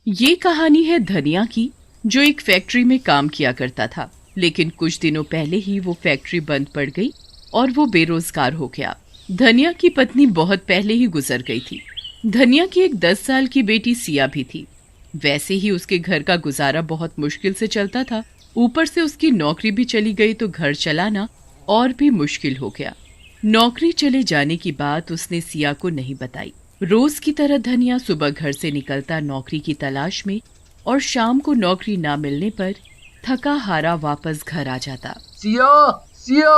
ये कहानी है धनिया की, जो एक फैक्ट्री में काम किया करता था। लेकिन कुछ दिनों पहले ही वो फैक्ट्री बंद पड़ गई और वो बेरोजगार हो गया। धनिया की पत्नी बहुत पहले ही गुजर गई थी। धनिया की एक 10 साल की बेटी सिया भी थी। वैसे ही उसके घर का गुजारा बहुत मुश्किल से चलता था। ऊपर से उसकी नौकरी भी चली गई तो घर चलाना और भी मुश्किल हो गया। नौकरी चले जाने की बात उसने सिया को नहीं बताई। रोज की तरह धनिया सुबह घर से निकलता नौकरी की तलाश में और शाम को नौकरी ना मिलने पर थका हारा वापस घर आ जाता। सिया, सिया,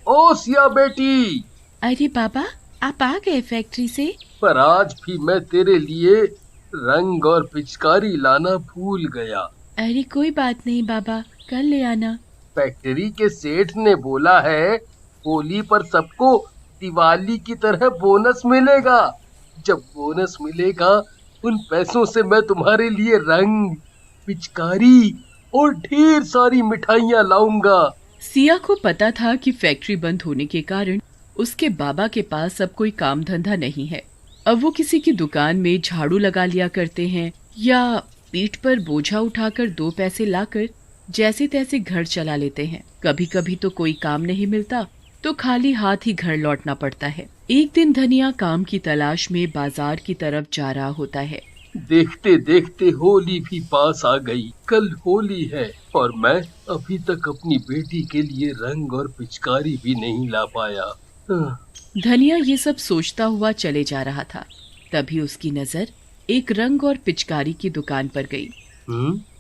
ओ सिया बेटी। अरे बाबा, आप आ गए फैक्ट्री से? पर आज भी मैं तेरे लिए रंग और पिचकारी लाना भूल गया। अरे कोई बात नहीं बाबा, कल ले आना। फैक्ट्री के सेठ ने बोला है होली पर सबको दिवाली की तरह बोनस मिलेगा। जब बोनस मिलेगा उन पैसों से मैं तुम्हारे लिए रंग, पिचकारी और ढेर सारी मिठाइयाँ लाऊंगा। सिया को पता था कि फैक्ट्री बंद होने के कारण उसके बाबा के पास अब कोई काम धंधा नहीं है। अब वो किसी की दुकान में झाड़ू लगा लिया करते हैं या पीठ पर बोझा उठाकर 2 पैसे लाकर जैसे तैसे घर चला लेते हैं। कभी कभी तो कोई काम नहीं मिलता तो खाली हाथ ही घर लौटना पड़ता है। एक दिन धनिया काम की तलाश में बाजार की तरफ जा रहा होता है। देखते देखते होली भी पास आ गई। कल होली है और मैं अभी तक अपनी बेटी के लिए रंग और पिचकारी भी नहीं ला पाया। धनिया ये सब सोचता हुआ चले जा रहा था। तभी उसकी नजर एक रंग और पिचकारी की दुकान पर गई।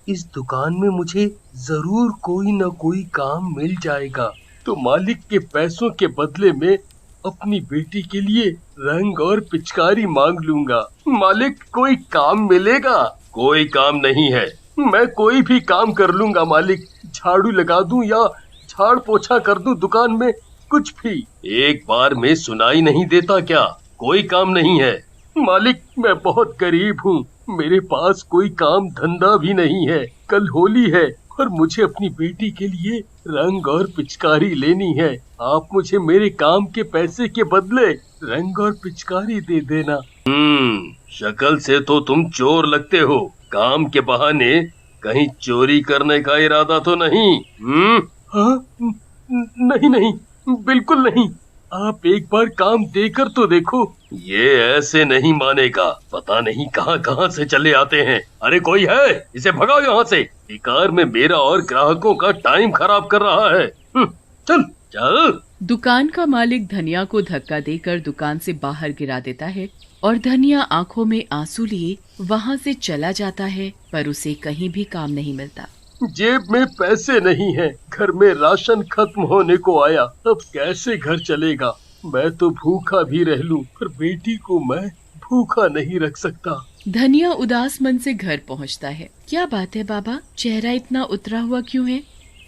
इस दुकान में मुझे जरूर कोई न कोई काम मिल जाएगा, तो मालिक के पैसों के बदले में अपनी बेटी के लिए रंग और पिचकारी मांग लूंगा। मालिक, कोई काम मिलेगा? कोई काम नहीं है, मैं कोई भी काम कर लूंगा मालिक। झाड़ू लगा दूं या झाड़ पोछा कर दूं दुकान में, कुछ भी। एक बार में सुनाई नहीं देता क्या? कोई काम नहीं है मालिक। मैं बहुत गरीब हूँ, मेरे पास कोई काम धंधा भी नहीं है। कल होली है और मुझे अपनी बेटी के लिए रंग और पिचकारी लेनी है। आप मुझे मेरे काम के पैसे के बदले रंग और पिचकारी दे देना। शक्ल से तो तुम चोर लगते हो। काम के बहाने कहीं चोरी करने का इरादा तो नहीं? हाँ, नहीं नहीं, बिल्कुल नहीं। आप एक बार काम देकर तो देखो। ये ऐसे नहीं मानेगा, पता नहीं कहाँ कहाँ से चले आते हैं। अरे कोई है, इसे भगाओ यहाँ से। बेकार में मेरा और ग्राहकों का टाइम खराब कर रहा है। चल चल। दुकान का मालिक धनिया को धक्का देकर दुकान से बाहर गिरा देता है और धनिया आंखों में आंसू लिए वहाँ से चला जाता है, पर उसे कहीं भी काम नहीं मिलता। जेब में पैसे नहीं है, घर में राशन खत्म होने को आया, अब कैसे घर चलेगा? मैं तो भूखा भी रह लूं, पर बेटी को मैं भूखा नहीं रख सकता। धनिया उदास मन से घर पहुंचता है। क्या बात है बाबा, चेहरा इतना उतरा हुआ क्यों है?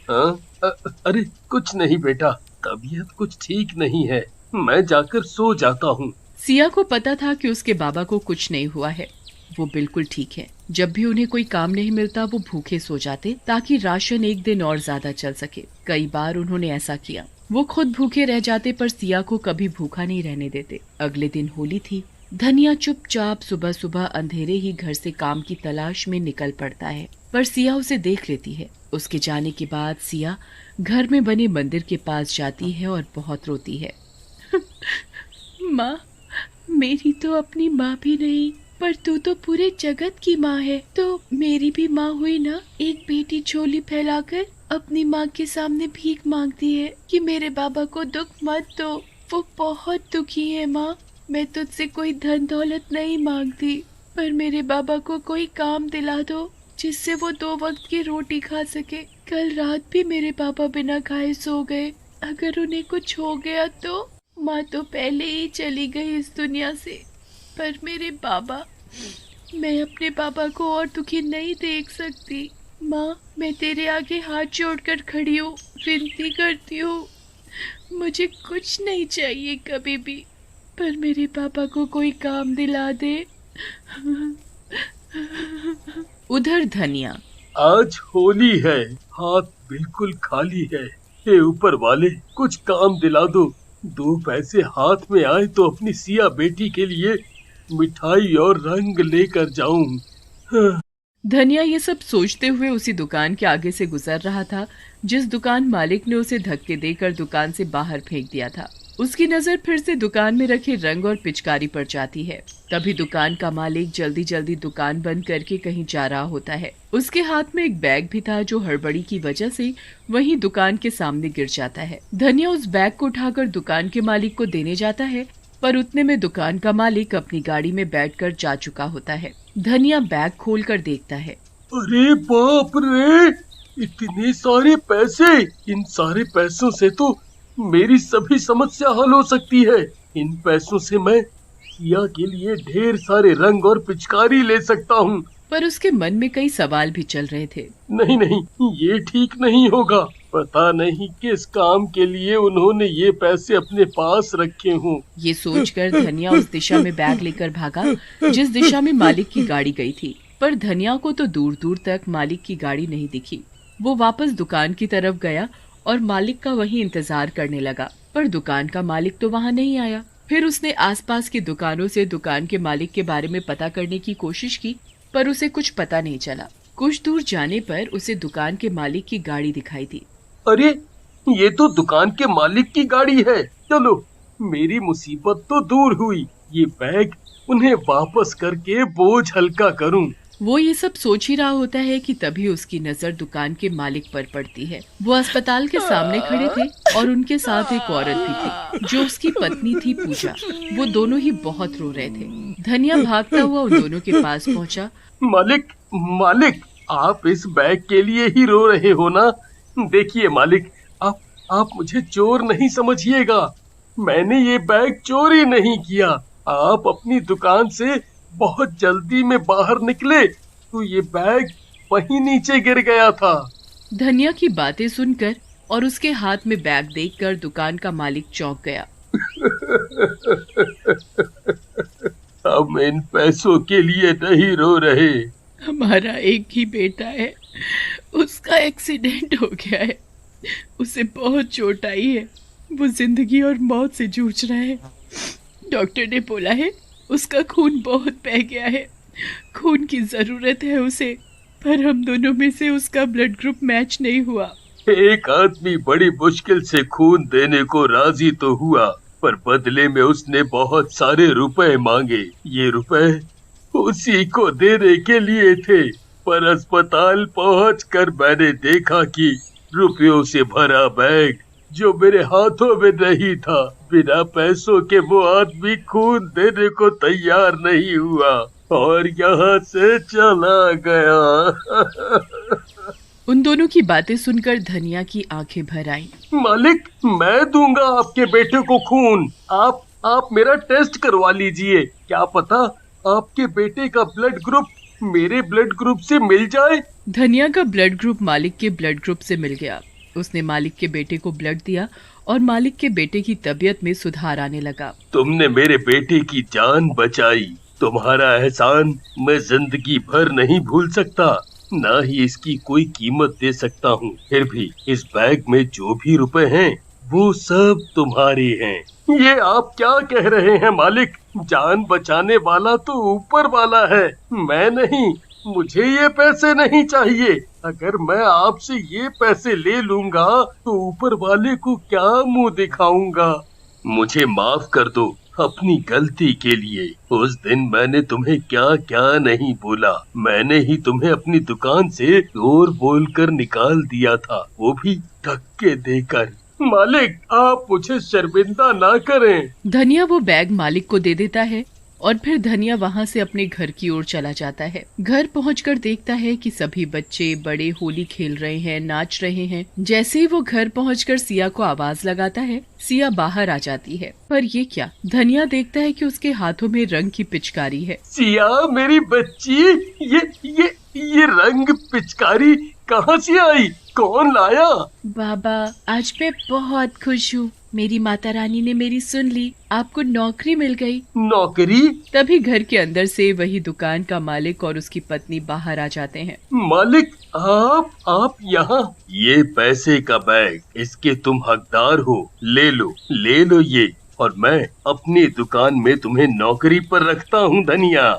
अरे कुछ नहीं बेटा, तबीयत कुछ ठीक नहीं है, मैं जाकर सो जाता हूँ। सिया को पता था कि उसके बाबा को कुछ नहीं हुआ है, वो बिल्कुल ठीक है। जब भी उन्हें कोई काम नहीं मिलता वो भूखे सो जाते ताकि राशन एक दिन और ज्यादा चल सके। कई बार उन्होंने ऐसा किया। वो खुद भूखे रह जाते पर सिया को कभी भूखा नहीं रहने देते। अगले दिन होली थी। धनिया चुपचाप सुबह सुबह अंधेरे ही घर से काम की तलाश में निकल पड़ता है, पर सिया उसे देख लेती है। उसके जाने के बाद सिया घर में बने मंदिर के पास जाती है और बहुत रोती है। माँ, मेरी तो अपनी माँ भी नहीं, पर तू तो पूरे जगत की माँ है, तो मेरी भी माँ हुई ना। एक बेटी झोली फैलाकर अपनी माँ के सामने भीख मांगती है कि मेरे बाबा को दुख मत दो, वो बहुत दुखी है। माँ, मैं तुझसे कोई धन दौलत नहीं मांगती, पर मेरे बाबा को कोई काम दिला दो जिससे वो 2 वक्त की रोटी खा सके। कल रात भी मेरे पापा बिना खाए सो गए। अगर उन्हें कुछ हो गया तो? माँ तो पहले ही चली गई इस दुनिया से, पर मेरे बाबा, मैं अपने पापा को और दुखी नहीं देख सकती। माँ, मैं तेरे आगे हाथ जोड़कर खड़ी हूँ, विनती करती हूँ, मुझे कुछ नहीं चाहिए कभी भी, पर मेरे पापा को कोई काम दिला दे। उधर धनिया। आज होली है, हाथ बिल्कुल खाली है। हे ऊपर वाले, कुछ काम दिला दो। 2 पैसे हाथ में आए तो अपनी सिया बेटी के लिए मिठाई और रंग लेकर जाऊं। धनिया ये सब सोचते हुए उसी दुकान के आगे से गुजर रहा था जिस दुकान मालिक ने उसे धक्के देकर दुकान से बाहर फेंक दिया था। उसकी नजर फिर से दुकान में रखे रंग और पिचकारी पर जाती है। तभी दुकान का मालिक जल्दी जल्दी दुकान बंद करके कहीं जा रहा होता है। उसके हाथ में एक बैग भी था जो हड़बड़ी की वजह से वहीं दुकान के सामने गिर जाता है। धनिया उस बैग को उठाकर दुकान के मालिक को देने जाता है, पर उतने में दुकान का मालिक अपनी गाड़ी में बैठकर जा चुका होता है। धनिया बैग खोलकर देखता है। अरे बाप रे, इतने सारे पैसे! इन सारे पैसों से तो मेरी सभी समस्या हल हो सकती है। इन पैसों से मैं सिया के लिए ढेर सारे रंग और पिचकारी ले सकता हूँ। पर उसके मन में कई सवाल भी चल रहे थे। नहीं नहीं, ये ठीक नहीं होगा। पता नहीं किस काम के लिए उन्होंने ये पैसे अपने पास रखे हों। ये सोचकर धनिया उस दिशा में बैग लेकर भागा जिस दिशा में मालिक की गाड़ी गई थी। पर धनिया को तो दूर दूर तक मालिक की गाड़ी नहीं दिखी। वो वापस दुकान की तरफ गया और मालिक का वहीं इंतजार करने लगा, पर दुकान का मालिक तो वहाँ नहीं आया। फिर उसने आसपास की दुकानों से दुकान के मालिक के बारे में पता करने की कोशिश की, पर उसे कुछ पता नहीं चला। कुछ दूर जाने पर उसे दुकान के मालिक की गाड़ी दिखाई दी। अरे, ये तो दुकान के मालिक की गाड़ी है। चलो, मेरी मुसीबत तो दूर हुई। ये बैग उन्हें वापस करके बोझ हल्का करूं। वो ये सब सोच ही रहा होता है कि तभी उसकी नजर दुकान के मालिक पर पड़ती है। वो अस्पताल के सामने खड़े थे और उनके साथ एक औरत भी थी जो उसकी पत्नी थी पूजा। वो दोनों ही बहुत रो रहे थे। धनिया भागता हुआ उन दोनों के पास पहुंचा। मालिक, मालिक, आप इस बैग के लिए ही रो रहे हो ना? देखिए मालिक, आप मुझे चोर नहीं समझिएगा। मैंने ये बैग चोरी नहीं किया। आप अपनी दुकान से बहुत जल्दी में बाहर निकले तो ये बैग वहीं नीचे गिर गया था। धनिया की बातें सुनकर और उसके हाथ में बैग देखकर दुकान का मालिक चौंक गया। हम इन पैसों के लिए नहीं रो रहे। हमारा एक ही बेटा है, उसका एक्सीडेंट हो गया है। उसे बहुत चोट आई है। वो जिंदगी और मौत से जूझ रहा है। डॉक्टर ने बोला है उसका खून बहुत बह गया है। खून की जरूरत है उसे, पर हम दोनों में से उसका ब्लड ग्रुप मैच नहीं हुआ। एक आदमी बड़ी मुश्किल से खून देने को राजी तो हुआ, पर बदले में उसने बहुत सारे रुपए मांगे। ये रुपए उसी को देने के लिए थे, पर अस्पताल पहुंचकर मैंने देखा कि रुपयों से भरा बैग जो मेरे हाथों में नहीं था, बिना पैसों के वो आदमी खून देने को तैयार नहीं हुआ और यहाँ से चला गया। उन दोनों की बातें सुनकर धनिया की आंखें भर आईं। मालिक, मैं दूंगा आपके बेटे को खून। आप मेरा टेस्ट करवा लीजिए। क्या पता आपके बेटे का ब्लड ग्रुप मेरे ब्लड ग्रुप से मिल जाए। धनिया का ब्लड ग्रुप मालिक के ब्लड ग्रुप से मिल गया। उसने मालिक के बेटे को ब्लड दिया और मालिक के बेटे की तबीयत में सुधार आने लगा। तुमने मेरे बेटे की जान बचाई। तुम्हारा एहसान मैं जिंदगी भर नहीं भूल सकता, ना ही इसकी कोई कीमत दे सकता हूँ। फिर भी इस बैग में जो भी रुपए हैं वो सब तुम्हारे हैं। ये आप क्या कह रहे हैं मालिक? जान बचाने वाला तो ऊपर वाला है, मैं नहीं। मुझे ये पैसे नहीं चाहिए। अगर मैं आपसे ये पैसे ले लूंगा तो ऊपर वाले को क्या मुंह दिखाऊंगा? मुझे माफ कर दो अपनी गलती के लिए। उस दिन मैंने तुम्हें क्या क्या नहीं बोला। मैंने ही तुम्हें अपनी दुकान से चोर बोलकर निकाल दिया था, वो भी धक्के देकर। मालिक, आप मुझे शर्मिंदा ना करें। धनिया वो बैग मालिक को दे देता है और फिर धनिया वहाँ से अपने घर की ओर चला जाता है। घर पहुंचकर देखता है कि सभी बच्चे बड़े होली खेल रहे हैं, नाच रहे हैं। जैसे ही वो घर पहुंचकर सिया को आवाज लगाता है, सिया बाहर आ जाती है। पर ये क्या? धनिया देखता है कि उसके हाथों में रंग की पिचकारी है। सिया मेरी बच्ची, ये रंग पिचकारी कहाँ से आई? कौन लाया? बाबा, आज मैं बहुत खुश हूँ। मेरी माता रानी ने मेरी सुन ली। आपको नौकरी मिल गई। नौकरी? तभी घर के अंदर से वही दुकान का मालिक और उसकी पत्नी बाहर आ जाते हैं। मालिक, आप यहाँ? ये पैसे का बैग, इसके तुम हकदार हो। ले लो ये, और मैं अपनी दुकान में तुम्हें नौकरी पर रखता हूँ धनिया।